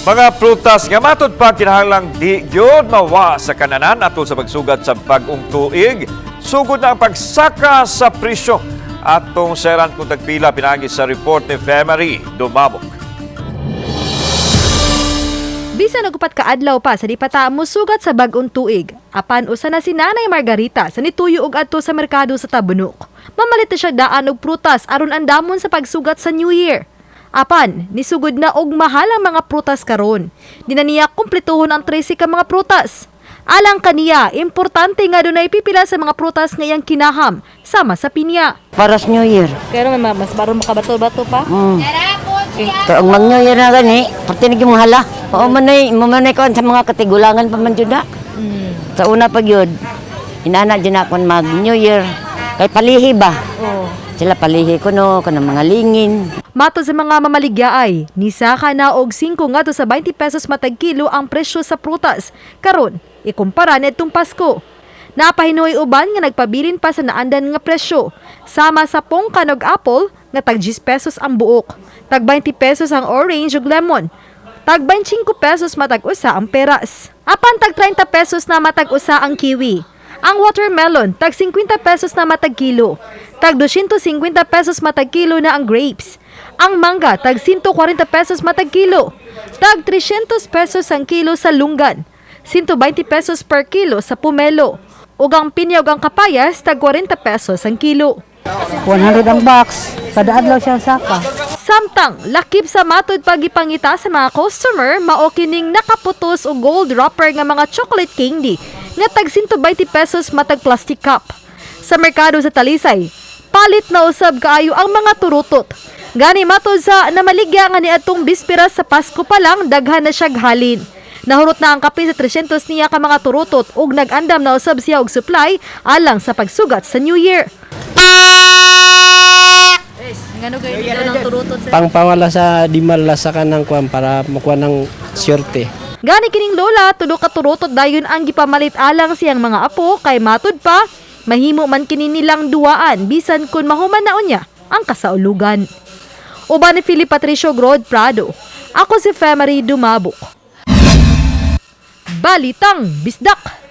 Mga prutas nga matod pa kinahanglang di gyud mawa sa kananan atul sa pagsugat sa bag-ong tuig, sugod na ang pagsaka sa presyo. Atong seran kung tagpila pinagi sa report ni Femery Dumabok. Bisan nagupat ka adlaw pa sa di pata musugat sa bag-ong tuig. Apan usa na si Nanay Margarita sa nituyo og adto sa merkado sa Tabunok. Mamalit na siya daan og prutas aron andamon sa pagsugat sa New Year. Apan, nisugod na og mahal ang mga prutas karon. Di na niya kumplituhon ang 13 ka mga prutas. Alang kaniya, importante nga doon na ipipila sa mga prutas ngayang kinaham, sama sa pinya. Para sa New Year. Pero mas baro makabato-bato pa? Ito ang mag New Year na gani, pati naging mahala. Oo, mamanay ko sa mga katigulangan pa man dyan na. Sa una pag yun, inana dyan ako mag New Year. Kay palihi ba? Oo. Sila palihi ko no, kanang mga lingin. Mato sa mga mamaligyaay, nisaka na og 5 ngadto sa 20 pesos matag kilo ang presyo sa prutas. Karon, ikumpara nitong Pasko. Napahinuoy uban nga nagpabilin pa sa naandan nga presyo. Sama sa pongkan og apple nga tag 10 pesos ang buok, tag 20 pesos ang orange ug lemon, tag 25 pesos matag usa ang peras. Apan tag 30 pesos na matag usa ang kiwi. Ang watermelon, tag 50 pesos na matag kilo. Tag 250 pesos matag kilo na ang grapes. Ang mangga, tag 140 pesos matag kilo. Tag 300 pesos ang kilo sa lunggan. 120 pesos per kilo sa pomelo. Ug ang pinya ug ang kapayas, tag 40 pesos ang kilo. 100 ang box. Kada adlaw siyang saka. Samtang, lakip sa matod pagipangita sa mga customer, mao kining nakaputos o gold wrapper nga mga chocolate candy nga tag 120 pesos matag plastic cup. Sa merkado sa Talisay, palit na usab kaayo ang mga turutot. Gani matod sa namaligya nga ni atong bispera sa Pasko pa lang, daghan na siya halin. Nahurot na ang kape sa 300 niya ka mga turutot ug nag-andam na usab siya og supply alang sa pagsugat sa New Year. Ngano kayo dito ng turutot sa Pangpawala sa dimala sa kanang kuan para makuha ng syerte. Gani kining lola, tulo ka turutot dayon ang gipamalit alang siyang mga apo kay matud pa, mahimo man kini nilang duaan bisan kun mahuman na unya ang kasaulugan. Uban ni Philip Patricio Grod Prado, ako si Femery Dumabok. Balitang Bisdak.